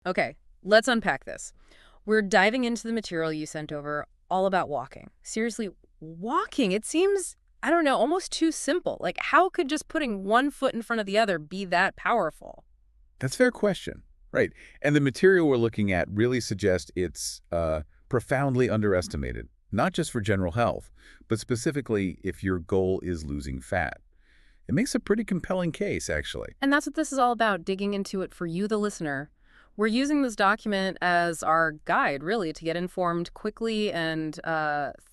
Okay, let's unpack this. We're diving into the material you sent over all about walking. Seriously, walking, it seems, I don't know, almost too simple. Like, how could just putting one foot in front of the other be that powerful? That's a fair question. Right. And the material we're looking at really suggests it's profoundly underestimated, not just for general health, but specifically if your goal is losing fat. It makes a pretty compelling case, actually. And that's what this is all about, digging into it for you, the listener. We're using this document as our guide, really, to get informed quickly and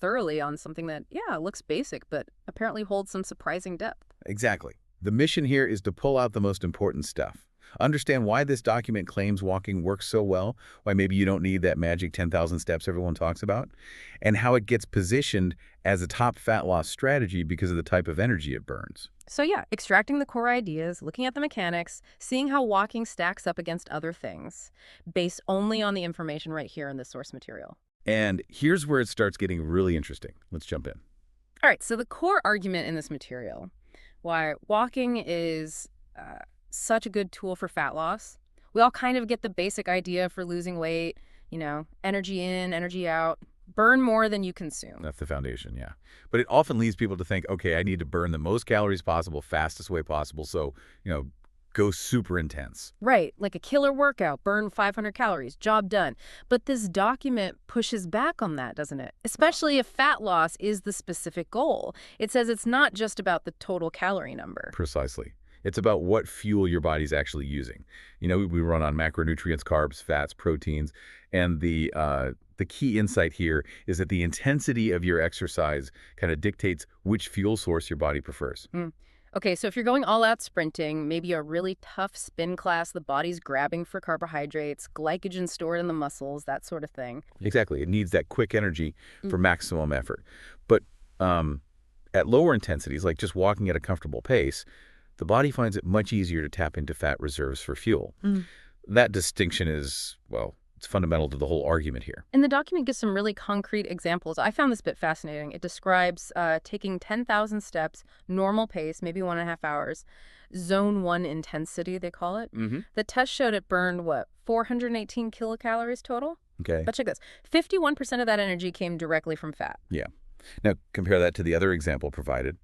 thoroughly on something that, yeah, looks basic, but apparently holds some surprising depth. Exactly. The mission here is to pull out the most important stuff. Understand why this document claims walking works so well, why maybe you don't need that magic 10,000 steps everyone talks about, and how it gets positioned as a top fat loss strategy because of the type of energy it burns. So yeah, extracting the core ideas, looking at the mechanics, seeing how walking stacks up against other things, based only on the information right here in the source material. And here's where it starts getting really interesting. Let's jump in. All right, so the core argument in this material, why walking is such a good tool for fat loss. We all kind of get the basic idea for losing weight, energy in, energy out, burn more than you consume. That's the foundation, yeah. But it often leads people to think, okay, I need to burn the most calories possible, fastest way possible, so, go super intense. Right, like a killer workout, burn 500 calories, job done. But this document pushes back on that, doesn't it? Especially if fat loss is the specific goal. It says it's not just about the total calorie number. Precisely. It's about what fuel your body's actually using. We run on macronutrients, carbs, fats, proteins, and the key insight here is that the intensity of your exercise kind of dictates which fuel source your body prefers. Mm. Okay, so if you're going all out sprinting, maybe a really tough spin class, the body's grabbing for carbohydrates, glycogen stored in the muscles, that sort of thing. Exactly. It needs that quick energy for maximum effort. But at lower intensities, like just walking at a comfortable pace, the body finds it much easier to tap into fat reserves for fuel. That distinction is, well, it's fundamental to the whole argument here. And the document gives some really concrete examples. I found this bit fascinating. It describes taking 10,000 steps, normal pace, maybe 1.5 hours, zone 1 intensity, they call it. The test showed it burned, 418 kilocalories total? Okay. But check this. 51% of that energy came directly from fat. Yeah. Now, compare that to the other example provided.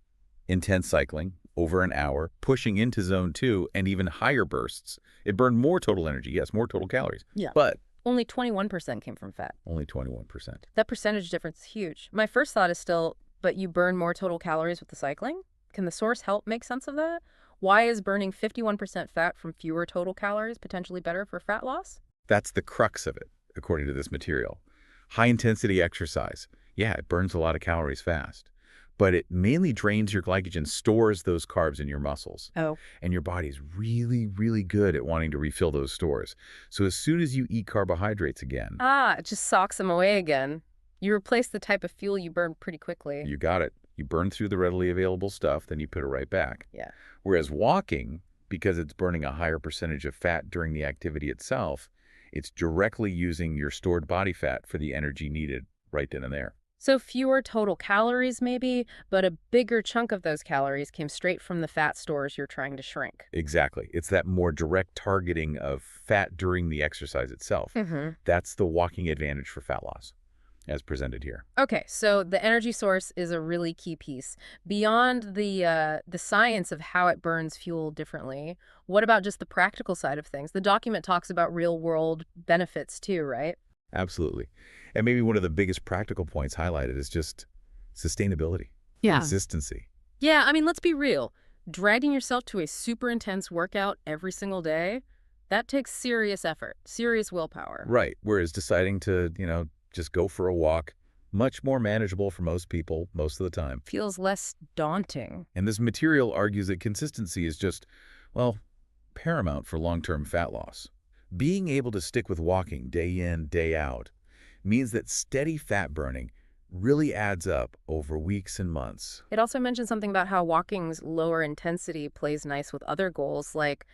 Intense cycling, over an hour, pushing into zone 2, and even higher bursts. It burned more total energy, yes, more total calories. Yeah. But only 21% came from fat. only 21%. That percentage difference is huge. My first thought is still, but you burn more total calories with the cycling? Can the source help make sense of that? Why is burning 51% fat from fewer total calories potentially better for fat loss? That's the crux of it, according to this material. High-intensity exercise. Yeah, it burns a lot of calories fast. But it mainly drains your glycogen, stores those carbs in your muscles. Oh. And your body's really, really good at wanting to refill those stores. So as soon as you eat carbohydrates again, It just socks them away again. You replace the type of fuel you burn pretty quickly. you got it. You burn through the readily available stuff, then you put it right back. Yeah. Whereas walking, because it's burning a higher percentage of fat during the activity itself, it's directly using your stored body fat for the energy needed right then and there. So fewer total calories maybe, but a bigger chunk of those calories came straight from the fat stores you're trying to shrink. Exactly. It's that more direct targeting of fat during the exercise itself. That's the walking advantage for fat loss, as presented here. Okay, so the energy source is a really key piece. Beyond the science of how it burns fuel differently, what about just the practical side of things? The document talks about real-world benefits too, right? Absolutely. And maybe one of the biggest practical points highlighted is just sustainability, Yeah. consistency. Yeah, I mean, let's be real. Dragging yourself to a super intense workout every single day, that takes serious effort, serious willpower. Right. Whereas deciding to, just go for a walk, much more manageable for most people most of the time. Feels less daunting. And this material argues that consistency is just, well, paramount for long-term fat loss. Being able to stick with walking day in, day out means that steady fat burning really adds up over weeks and months. It also mentions something about how walking's lower intensity plays nice with other goals like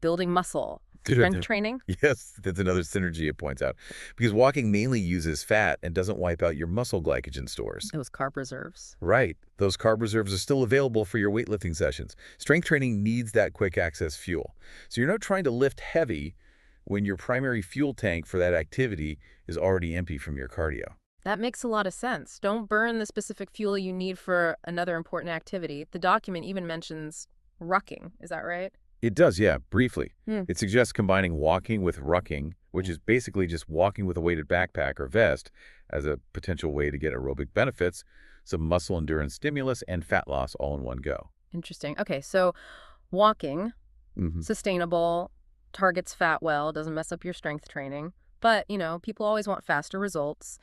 building muscle, strength training. Yes, that's another synergy it points out. Because walking mainly uses fat and doesn't wipe out your muscle glycogen stores. Those carb reserves. Right. Those carb reserves are still available for your weightlifting sessions. Strength training needs that quick access fuel. So you're not trying to lift heavy when your primary fuel tank for that activity is already empty from your cardio. That makes a lot of sense. Don't burn the specific fuel you need for another important activity. The document even mentions rucking. Is that right? It does, yeah, briefly. Hmm. It suggests combining walking with rucking, which is basically just walking with a weighted backpack or vest as a potential way to get aerobic benefits, some muscle endurance stimulus, and fat loss all in one go. Interesting. Okay, so walking, Hmm. sustainable, targets fat well, doesn't mess up your strength training. But, people always want faster results.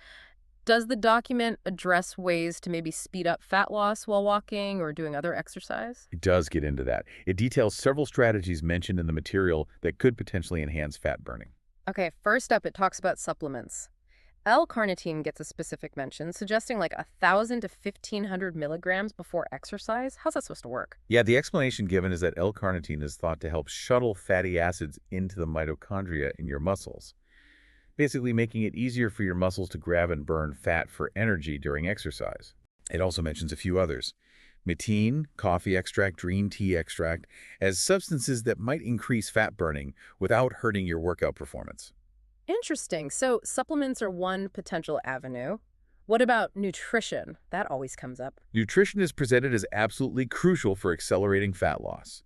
Does the document address ways to maybe speed up fat loss while walking or doing other exercise? It does get into that. It details several strategies mentioned in the material that could potentially enhance fat burning. Okay, first up, it talks about supplements. L-carnitine gets a specific mention, suggesting like 1,000 to 1,500 milligrams before exercise. How's that supposed to work? Yeah, the explanation given is that L-carnitine is thought to help shuttle fatty acids into the mitochondria in your muscles, basically making it easier for your muscles to grab and burn fat for energy during exercise. It also mentions a few others: Metine, coffee extract, green tea extract, as substances that might increase fat burning without hurting your workout performance. Interesting. So supplements are one potential avenue. What about nutrition? That always comes up. Nutrition is presented as absolutely crucial for accelerating fat loss.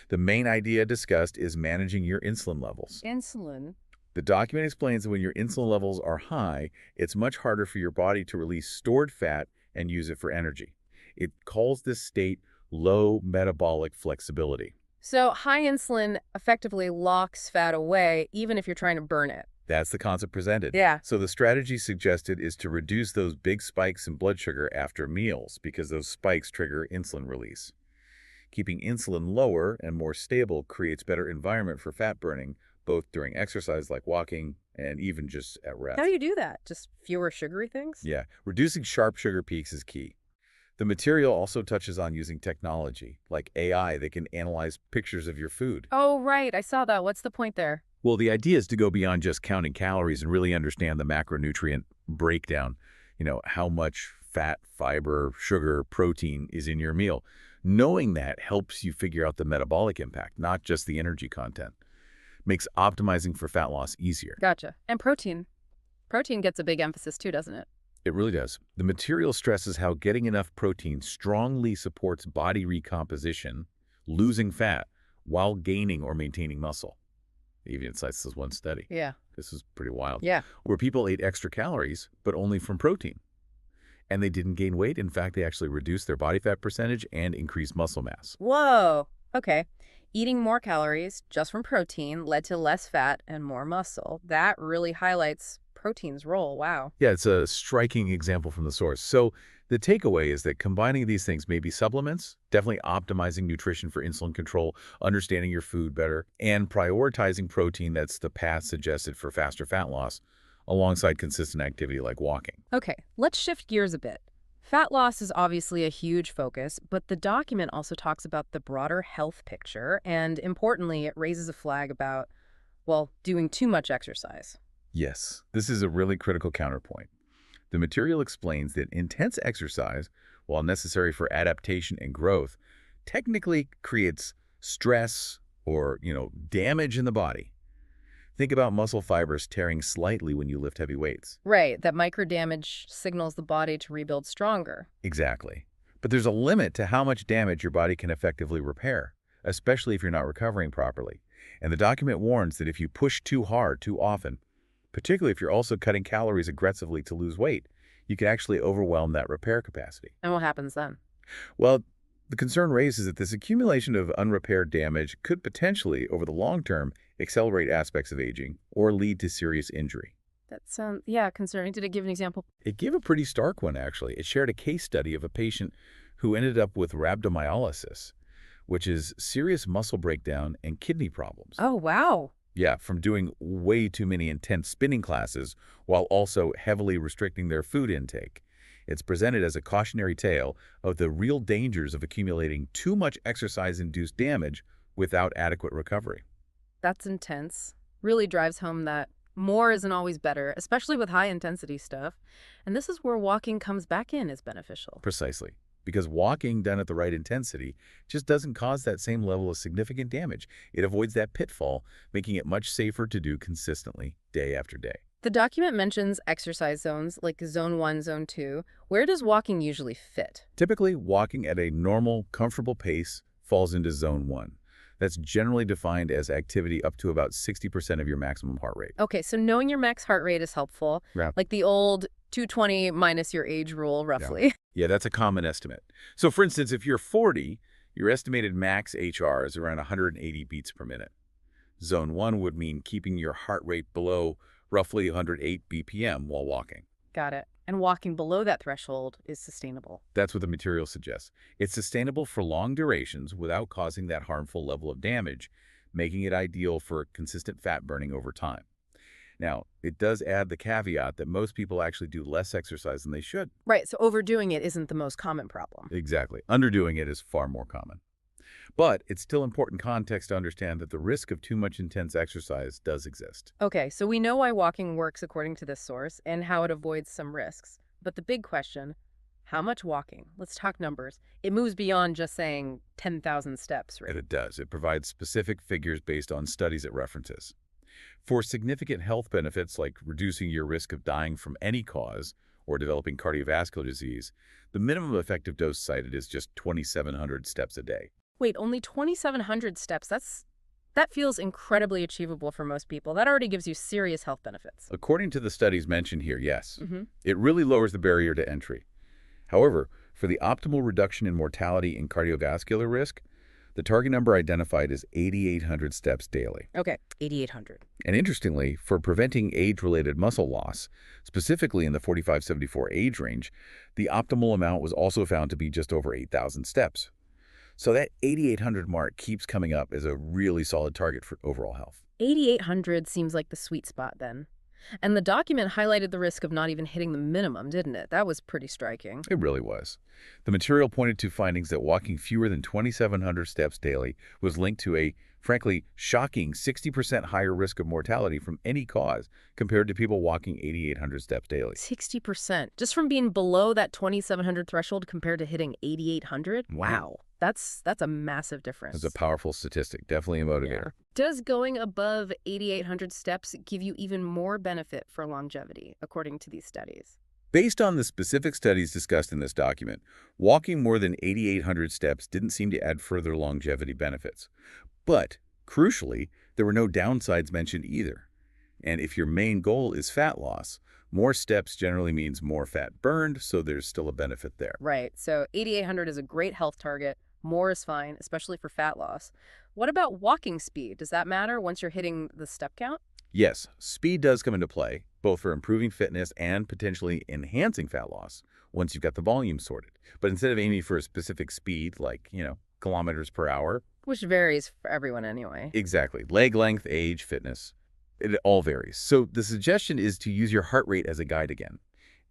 The main idea discussed is managing your insulin levels. Insulin. The document explains that when your insulin levels are high, it's much harder for your body to release stored fat and use it for energy. It calls this state low metabolic flexibility. So high insulin effectively locks fat away, even if you're trying to burn it. That's the concept presented. Yeah. So the strategy suggested is to reduce those big spikes in blood sugar after meals because those spikes trigger insulin release. Keeping insulin lower and more stable creates better environment for fat burning, both during exercise like walking and even just at rest. How do you do that? Just fewer sugary things? Yeah, reducing sharp sugar peaks is key. The material also touches on using technology, like AI that can analyze pictures of your food. Oh, right. I saw that. What's the point there? Well, the idea is to go beyond just counting calories and really understand the macronutrient breakdown. How much fat, fiber, sugar, protein is in your meal. Knowing that helps you figure out the metabolic impact, not just the energy content. Makes optimizing for fat loss easier. Gotcha. And protein. Protein gets a big emphasis too, doesn't it? It really does. The material stresses how getting enough protein strongly supports body recomposition, losing fat, while gaining or maintaining muscle. It even cites this one study. Yeah. This is pretty wild. Yeah. Where people ate extra calories, but only from protein. And they didn't gain weight. In fact, they actually reduced their body fat percentage and increased muscle mass. Whoa. Okay. Eating more calories just from protein led to less fat and more muscle. That really highlights protein's role. Wow. Yeah, it's a striking example from the source. So the takeaway is that combining these things may be supplements, definitely optimizing nutrition for insulin control, understanding your food better, and prioritizing protein. That's the path suggested for faster fat loss, alongside consistent activity like walking. Okay, let's shift gears a bit. Fat loss is obviously a huge focus, but the document also talks about the broader health picture, and importantly, it raises a flag about, well, doing too much exercise. Yes, this is a really critical counterpoint. The material explains that intense exercise, while necessary for adaptation and growth, technically creates stress or, damage in the body. Think about muscle fibers tearing slightly when you lift heavy weights. Right, that micro damage signals the body to rebuild stronger. Exactly. But there's a limit to how much damage your body can effectively repair, especially if you're not recovering properly. And the document warns that if you push too hard too often, particularly if you're also cutting calories aggressively to lose weight, you can actually overwhelm that repair capacity. And what happens then? Well, the concern raised is that this accumulation of unrepaired damage could potentially, over the long term, accelerate aspects of aging or lead to serious injury. That sounds, yeah, concerning. Did it give an example? It gave a pretty stark one, actually. It shared a case study of a patient who ended up with rhabdomyolysis, which is serious muscle breakdown and kidney problems. Oh, wow. Yeah, from doing way too many intense spinning classes while also heavily restricting their food intake. It's presented as a cautionary tale of the real dangers of accumulating too much exercise-induced damage without adequate recovery. That's intense. Really drives home that more isn't always better, especially with high-intensity stuff. And this is where walking comes back in as beneficial. Precisely. because walking done at the right intensity just doesn't cause that same level of significant damage. It avoids that pitfall, making it much safer to do consistently day after day. The document mentions exercise zones like zone 1, zone 2. Where does walking usually fit? Typically, walking at a normal, comfortable pace falls into zone 1. That's generally defined as activity up to about 60% of your maximum heart rate. Okay, so knowing your max heart rate is helpful, Yeah. like the old 220 minus your age rule, roughly. Yeah, that's a common estimate. So for instance, if you're 40, your estimated max HR is around 180 beats per minute. Zone 1 would mean keeping your heart rate below roughly 108 BPM while walking. Got it. And walking below that threshold is sustainable. That's what the material suggests. It's sustainable for long durations without causing that harmful level of damage, making it ideal for consistent fat burning over time. Now, it does add the caveat that most people actually do less exercise than they should. Right, so overdoing it isn't the most common problem. Exactly. Underdoing it is far more common. But it's still important context to understand that the risk of too much intense exercise does exist. Okay, so we know why walking works according to this source and how it avoids some risks. But the big question, how much walking? Let's talk numbers. It moves beyond just saying 10,000 steps, right? And it does. It provides specific figures based on studies it references. For significant health benefits like reducing your risk of dying from any cause or developing cardiovascular disease, the minimum effective dose cited is just 2,700 steps a day. Wait, only 2,700 steps? That feels incredibly achievable for most people. That already gives you serious health benefits. According to the studies mentioned here, yes, Mm-hmm. it really lowers the barrier to entry. However, for the optimal reduction in mortality and cardiovascular risk, the target number identified is 8,800 steps daily. Okay, 8,800. And interestingly, for preventing age-related muscle loss, specifically in the 45-74 age range, the optimal amount was also found to be just over 8,000 steps. So that 8,800 mark keeps coming up as a really solid target for overall health. 8,800 seems like the sweet spot then. And the document highlighted the risk of not even hitting the minimum, didn't it? That was pretty striking. It really was. The material pointed to findings that walking fewer than 2,700 steps daily was linked to a, frankly, shocking 60% higher risk of mortality from any cause compared to people walking 8,800 steps daily. 60%. Just from being below that 2,700 threshold compared to hitting 8,800? Wow. That's a massive difference. It's a powerful statistic, definitely a motivator. Does going above 8,800 steps give you even more benefit for longevity, according to these studies? Based on the specific studies discussed in this document, walking more than 8,800 steps didn't seem to add further longevity benefits. But, crucially, there were no downsides mentioned either. And if your main goal is fat loss, more steps generally means more fat burned, so there's still a benefit there. Right, so 8,800 is a great health target. More is fine, especially for fat loss. What about walking speed? Does that matter once you're hitting the step count? Yes, speed does come into play, both for improving fitness and potentially enhancing fat loss once you've got the volume sorted. But instead of aiming for a specific speed, like, kilometers per hour. Which varies for everyone anyway. Exactly. Leg length, age, fitness. It all varies. So the suggestion is to use your heart rate as a guide again.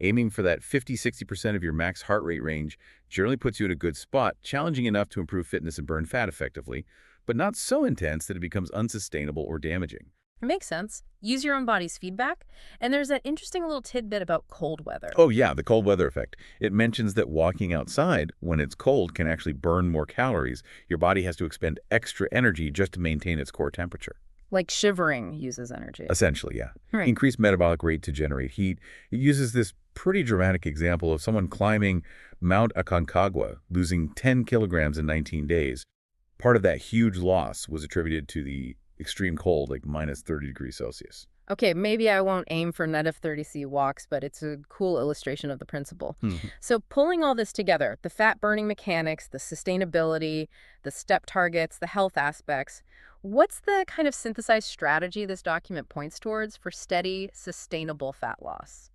Aiming for that 50-60% of your max heart rate range generally puts you in a good spot, challenging enough to improve fitness and burn fat effectively, but not so intense that it becomes unsustainable or damaging. It makes sense. Use your own body's feedback. And there's that interesting little tidbit about cold weather. Oh yeah, the cold weather effect. It mentions that walking outside when it's cold can actually burn more calories. Your body has to expend extra energy just to maintain its core temperature. Like shivering uses energy. Essentially, yeah. Right. Increased metabolic rate to generate heat. It uses this pretty dramatic example of someone climbing Mount Aconcagua, losing 10 kilograms in 19 days. Part of that huge loss was attributed to the extreme cold, like minus 30 degrees Celsius. Okay, maybe I won't aim for net of 30C walks, but it's a cool illustration of the principle. So pulling all this together, the fat-burning mechanics, the sustainability, the step targets, the health aspects, what's the kind of synthesized strategy this document points towards for steady, sustainable fat loss?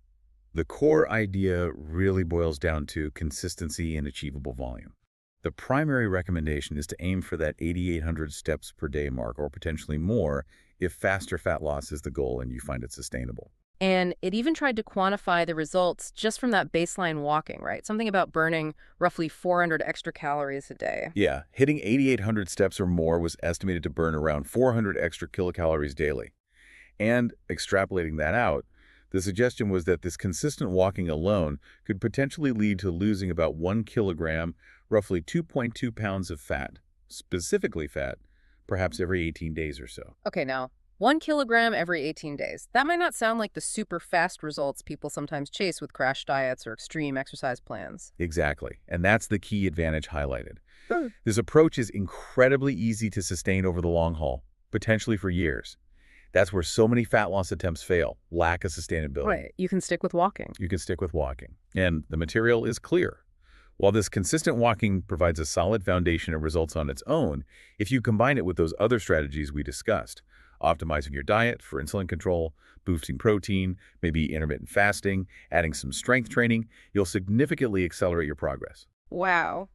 The core idea really boils down to consistency and achievable volume. The primary recommendation is to aim for that 8,800 steps per day mark, or potentially more, if faster fat loss is the goal and you find it sustainable. And it even tried to quantify the results just from that baseline walking, right? Something about burning roughly 400 extra calories a day. Yeah, hitting 8,800 steps or more was estimated to burn around 400 extra kilocalories daily. And extrapolating that out, The suggestion was that this consistent walking alone could potentially lead to losing about 1 kilogram, roughly 2.2 pounds of fat, specifically fat, perhaps every 18 days or so. Okay, now, 1 kilogram every 18 days. That might not sound like the super fast results people sometimes chase with crash diets or extreme exercise plans. Exactly. And that's the key advantage highlighted. Hmm. This approach is incredibly easy to sustain over the long haul, potentially for years. That's where so many fat loss attempts fail, lack of sustainability. Right, you can stick with walking. You can stick with walking. And the material is clear. While this consistent walking provides a solid foundation of results on its own, if you combine it with those other strategies we discussed, optimizing your diet for insulin control, boosting protein, maybe intermittent fasting, adding some strength training, you'll significantly accelerate your progress. Wow.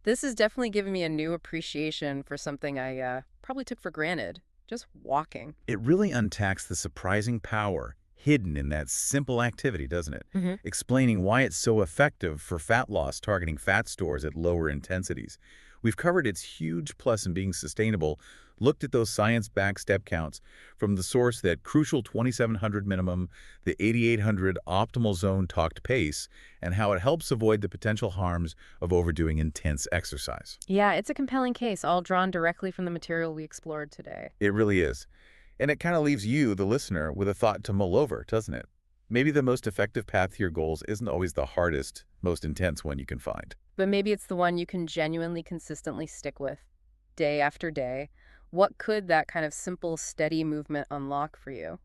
This has definitely given me a new appreciation for something I probably took for granted, just walking. It really untacks the surprising power hidden in that simple activity, doesn't it? Explaining why it's so effective for fat loss targeting fat stores at lower intensities. We've covered its huge plus in being sustainable, looked at those science-backed step counts from the source, that crucial 2,700 minimum, the 8,800 optimal zone talked pace, and how it helps avoid the potential harms of overdoing intense exercise. Yeah, it's a compelling case, all drawn directly from the material we explored today. It really is. And it kind of leaves you, the listener, with a thought to mull over, doesn't it? Maybe the most effective path to your goals isn't always the hardest, most intense one you can find. But maybe it's the one you can genuinely consistently stick with, day after day. What could that kind of simple, steady movement unlock for you?